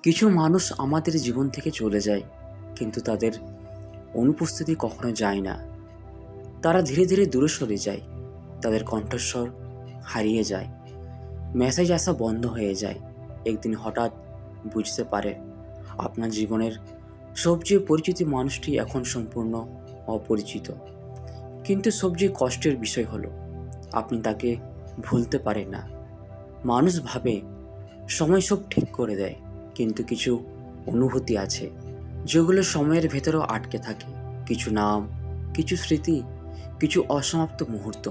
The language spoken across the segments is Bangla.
কিছু মানুষ আমাদের জীবন থেকে চলে যায়, কিন্তু তাদের অনুপস্থিতি কখনো যায় না। তারা ধীরে ধীরে দূরে সরে যায়, তাদের কণ্ঠস্বর হারিয়ে যায়, মেসেজ আসা বন্ধ হয়ে যায়। একদিন হঠাৎ বুঝতে পারে আপনার জীবনের সবচেয়ে পরিচিত মানুষটি এখন সম্পূর্ণ অপরিচিত। কিন্তু সবচেয়ে কষ্টের বিষয় হলো আপনি তাকে ভুলতে পারেন না। মানুষ ভাবে সময় সব ঠিক করে দেয়, কিন্তু কিছু অনুভূতি আছে যেগুলো সময়ের ভেতরেও আটকে থাকে। কিছু নাম, কিছু স্মৃতি, কিছু অসমাপ্ত মুহূর্ত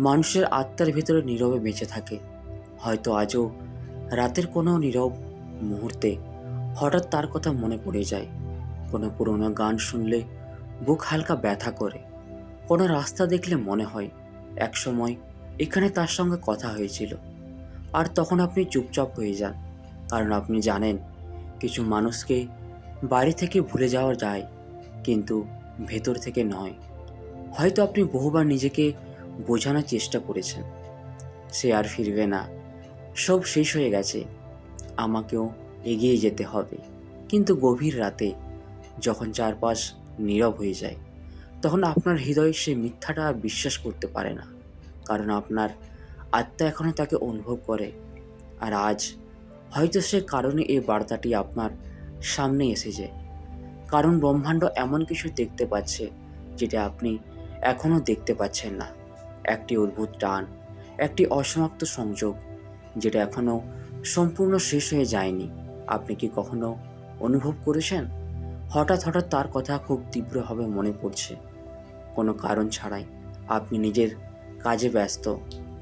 মানুষের আত্মার ভেতরে নীরবে বেঁচে থাকে। হয়তো আজও রাতের কোনো নীরব মুহূর্তে হঠাৎ তার কথা মনে পড়ে যায়। কোনো পুরোনো গান শুনলে বুক হালকা ব্যথা করে। কোনো রাস্তা দেখলে মনে হয় একসময় এখানে তার সঙ্গে কথা হয়েছিল। আর তখন আপনি চুপচাপ হয়ে যান, কারণ আপনি জানেন কিছু মানুষকে বাড়ি থেকে ভুলে যাওয়া যায়, কিন্তু ভেতর থেকে নয়। হয়তো আপনি বহুবার নিজেকে বোঝানোর চেষ্টা করেছেন, সে আর ফিরবে না, সব শেষ হয়ে গেছে, আমাকেও এগিয়ে যেতে হবে। কিন্তু গভীর রাতে যখন চারপাশ নীরব হয়ে যায়, তখন আপনার হৃদয় সে মিথ্যাটা আর বিশ্বাস করতে পারে না, কারণ আপনার আত্মা এখনও তাকে অনুভব করে। আর আজ হয়তো সে কারণে এই বার্তাটি আপনার সামনে এসেছে, কারণ ব্রহ্মাণ্ড এমন কিছু দেখতে পাচ্ছে যেটা আপনি এখনও দেখতে পাচ্ছেন না। একটি অদ্ভুত টান, একটি অসমাপ্ত সংযোগ যেটা এখনও সম্পূর্ণ শেষ হয়ে যায়নি। আপনি কি কখনো অনুভব করেছেন হঠাৎ হঠাৎ তার কথা খুব তীব্রভাবে মনে পড়ছে, কোনো কারণ ছাড়াই? আপনি নিজের কাজে ব্যস্ত,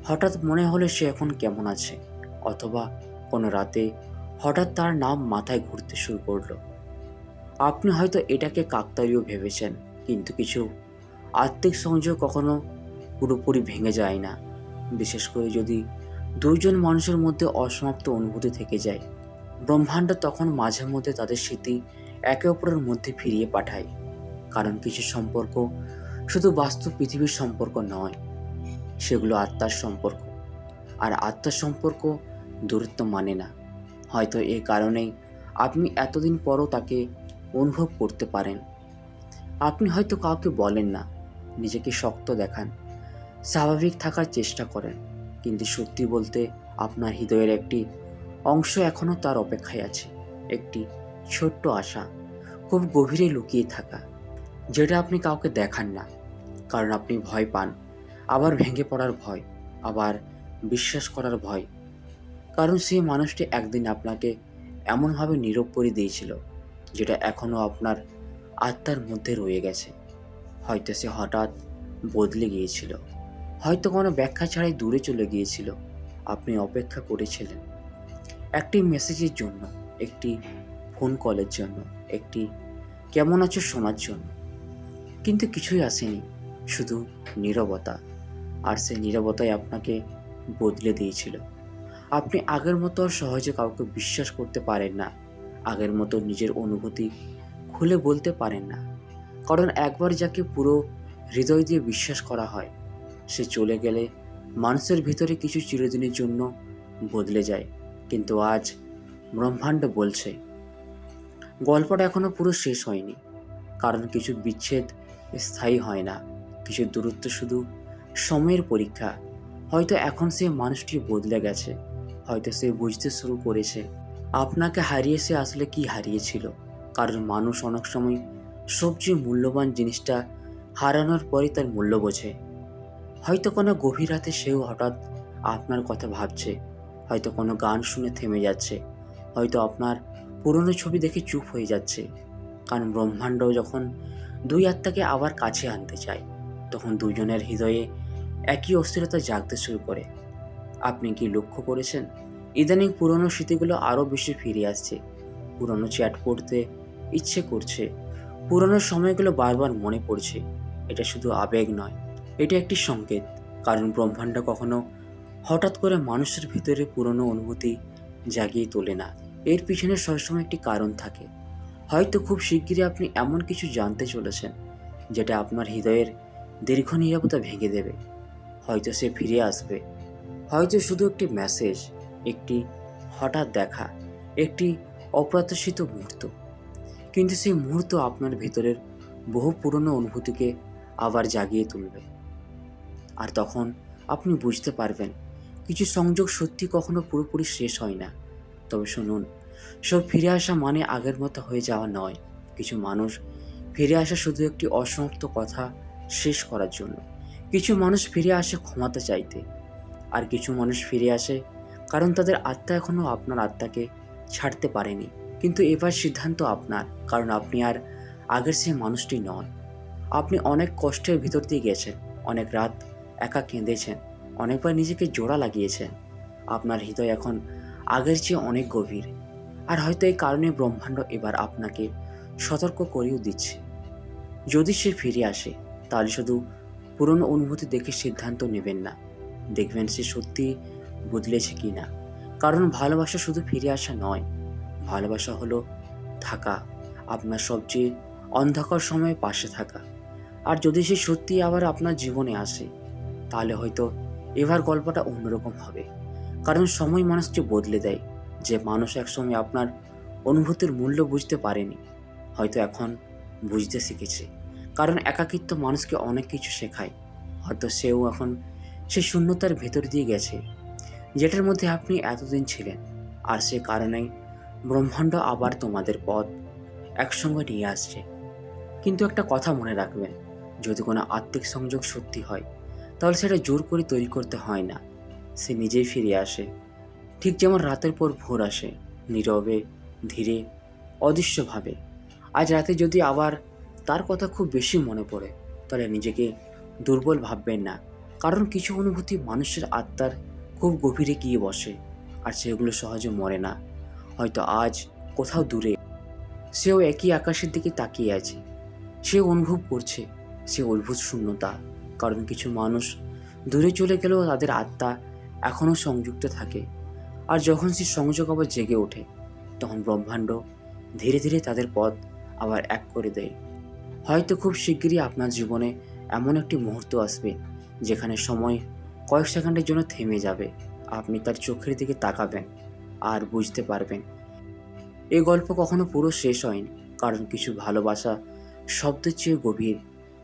হঠাৎ মনে হলে সে এখন কেমন আছে, অথবা কোনো রাতে হঠাৎ তার নাম মাথায় ঘুরতে শুরু করলো। আপনি হয়তো এটাকে কাকতালীয় ভেবেছেন, কিন্তু কিছু আত্মিক সংযোগ কখনো পুরোপুরি ভেঙে যায় না, বিশেষ করে যদি দুইজন মানুষের মধ্যে অসমাপ্ত অনুভূতি থেকে যায়। ব্রহ্মাণ্ড তখন মাঝে মধ্যে তাদের স্মৃতি একে অপরের মধ্যে ফিরিয়ে পাঠায়, কারণ কিছু সম্পর্ক শুধু বাস্তব পৃথিবীর সম্পর্ক নয়, সেগুলো আত্মার সম্পর্ক। আর আত্মার সম্পর্ক দূরত্ব মানে না। হয়তো এই কারণেই আপনি এতদিন পরও তাকে অনুভব করতে পারেন। আপনি হয়তো কাউকে বলেন না, নিজেকে শক্ত দেখান, স্বাভাবিক থাকার চেষ্টা করেন, কিন্তু সত্যি বলতে আপনার হৃদয়ের একটি অংশ এখনও তার অপেক্ষায় আছে। একটি ছোট্ট আশা, খুব গভীরে লুকিয়ে থাকা, যেটা আপনি কাউকে দেখান না, কারণ আপনি ভয় পান। আবার ভেঙে পড়ার ভয়, আবার বিশ্বাস করার ভয়, কারণ সেই মানুষটি একদিন আপনাকে এমনভাবে নীরব করে দিয়েছিল যেটা এখনও আপনার আত্মার মধ্যে রয়ে গেছে। হয়তো সে হঠাৎ বদলে গিয়েছিল, হয়তো কোনো ব্যাখ্যা ছাড়াই দূরে চলে গিয়েছিল। আপনি অপেক্ষা করেছিলেন একটি মেসেজের জন্য, একটি ফোন কলের জন্য, একটি কেমন আছো শোনার জন্য, কিন্তু কিছুই আসেনি, শুধু নীরবতা। আর সেই নীরবতাই আপনাকে বদলে দিয়েছিল। আপনি আগের মতো আর সহজে কাউকে বিশ্বাস করতে পারেন না, আগের মতো নিজের অনুভূতি খুলে বলতে পারেন না, কারণ একবার যাকে পুরো হৃদয় দিয়ে বিশ্বাস করা হয়, সে চলে গেলে মানুষের ভিতরে কিছু চিরদিনের জন্য বদলে যায়। কিন্তু আজ ব্রহ্মাণ্ড বলছে গল্পটা এখনো পুরো শেষ হয়নি, কারণ কিছু বিচ্ছেদ স্থায়ী হয় না, কিছু দূরত্ব শুধু সময়ের পরীক্ষা। হয়তো এখন সে মানুষটি বদলে গেছে, হয়তো সে বুঝতে শুরু করেছে আপনাকে হারিয়ে সে আসলে কি হারিয়েছিল। কারণ মানুষ অনেক সময় সবচেয়ে মূল্যবান জিনিসটা হারানোর পরই তার মূল্য বোঝে। হয়তো কোনো গভীর রাতে সেও হঠাৎ আপনার কথা ভাবছে, হয়তো কোনো গান শুনে থেমে যাচ্ছে, হয়তো আপনার পুরনো ছবি দেখে চুপ হয়ে যাচ্ছে। কারণ ব্রহ্মাণ্ড যখন দুই আত্মাকে আবার কাছে আনতে চায়, তখন দুজনের হৃদয়ে একই অস্থিরতা জাগতে শুরু করে। আপনি কি লক্ষ্য করেছেন ইদানিং পুরনো স্মৃতিগুলো আরও বেশি ফিরে আসছে? পুরনো চ্যাট পড়তে ইচ্ছে করছে, পুরনো সময়গুলো বারবার মনে পড়ছে। এটা শুধু আবেগ নয়, এটা একটি সংকেত, কারণ ব্রহ্মাণ্ড কখনো হঠাৎ করে মানুষের ভিতরে পুরনো অনুভূতি জাগিয়ে তোলে না। এর পিছনে সবসময় একটি কারণ থাকে। হয়তো খুব শিগগিরই আপনি এমন কিছু জানতে চলেছেন যেটা আপনার হৃদয়ের দীর্ঘ নীরবতা ভেঙে দেবে। হয়তো সে ফিরে আসবে, হয়তো শুধু একটি মেসেজ, একটি হঠাৎ দেখা, একটি অপ্রত্যাশিত মুহূর্ত, কিন্তু সেই মুহূর্ত আপনার ভেতরের বহু পুরনো অনুভূতিকে আবার জাগিয়ে তুলবে। আর তখন আপনি বুঝতে পারবেন কিছু সংযোগ সত্যি কখনো পুরোপুরি শেষ হয় না। তবে শুনুন, সব ফিরে আসা মানে আগের মতো হয়ে যাওয়া নয়। কিছু মানুষ ফিরে আসে শুধু একটি অসমাপ্ত কথা শেষ করার জন্য। কিছু মানুষ ফিরে আসে ক্ষমাতে চাইতে, আর কিছু মানুষ ফিরে আসে কারণ তাদের আত্মা এখনও আপনার আত্মাকে ছাড়তে পারেনি। কিন্তু এবার সিদ্ধান্ত আপনার, কারণ আপনি আর আগের সেই মানুষটি নন। আপনি অনেক কষ্টের ভিতর দিয়ে গেছেন, অনেক রাত একা কেঁদেছেন, অনেকবার নিজেকে জোড়া লাগিয়েছেন। আপনার হৃদয় এখন আগের চেয়ে অনেক গভীর। আর হয়তো এই কারণে ব্রহ্মাণ্ড এবার আপনাকে সতর্ক করেও দিচ্ছে, যদি সে ফিরে আসে তাহলে শুধু পুরনো অনুভূতি দেখে সিদ্ধান্ত নেবেন না, দেখবেন সে সত্যি বদলেছে কি না। কারণ ভালোবাসা শুধু ফিরে আসা নয়, ভালোবাসা হলো থাকা, আপনার সবচেয়ে অন্ধকার সময়ে পাশে থাকা। আর যদি সে সত্যি আবার আপনার জীবনে আসে, তাহলে হয়তো এবার গল্পটা অন্যরকম হবে। কারণ সময় মানুষকে বদলে দেয়। যে মানুষ একসময় আপনার অনুভূতির মূল্য বুঝতে পারেনি, হয়তো এখন বুঝতে শিখেছে। কারণ একাকিত্ব মানুষকে অনেক কিছু শেখায়। হয়তো সেও এখন সে শূন্যতার ভেতর দিয়ে গেছে, যেটার মধ্যে আপনি এতদিন ছিলেন। আর সে কারণেই ব্রহ্মাণ্ড আবার তোমাদের পথ একসঙ্গে নিয়ে আসছে। কিন্তু একটা কথা মনে রাখবেন, যদি কোনো আত্মিক সংযোগ সত্যি হয়, তাহলে সেটা জোর করে তৈরি করতে হয় না, সে নিজেই ফিরে আসে। ঠিক যেমন রাতের পর ভোর আসে, নীরবে, ধীরে, অদৃশ্যভাবে। আজ রাতে যদি আবার তার কথা খুব বেশি মনে পড়ে, তাহলে নিজেকে দুর্বল ভাববেন না। কারণ কিছু অনুভূতি মানুষের আত্মার খুব গভীরে গিয়ে বসে, আর সেগুলো সহজে মরে না। হয়তো আজ কোথাও দূরে সেও একই আকাশের দিকে তাকিয়ে আছে, সে অনুভব করছে সে অদ্ভুত শূন্যতা। কারণ কিছু মানুষ দূরে চলে গেলেও তাদের আত্মা এখনও সংযুক্ত থাকে। আর যখন সে সংযোগ আবার জেগে ওঠে, তখন ব্রহ্মাণ্ড ধীরে ধীরে তাদের পথ আবার এক করে দেয়। হয়তো খুব শিগগিরই আপনার জীবনে এমন একটি মুহূর্ত আসবে যেখানে সময় কয়েক সেকেন্ডের জন্য থেমে যাবে। আপনি তার চোখের দিকে তাকাবেন আর বুঝতে পারবেন এই গল্প কখনো পুরো শেষ হয়নি। কারণ কিছু ভালোবাসা শব্দের চেয়ে গভীর,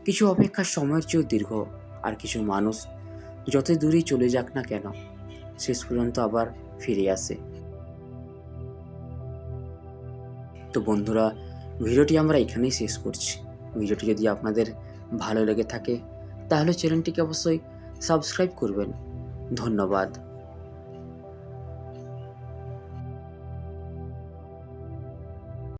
কিছু অপেক্ষা সময়ের চেয়েও দীর্ঘ, আর কিছু মানুষ যত দূরেই চলে যাক না কেন, শেষ পর্যন্ত আবার ফিরে আসে। তো বন্ধুরা, ভিডিওটি আমরা এখানেই শেষ করছি। ভিডিওটি যদি আপনাদের ভালো লেগে থাকে তাহলে চ্যানেলটিকে অবশ্যই সাবস্ক্রাইব করবেন। ধন্যবাদ।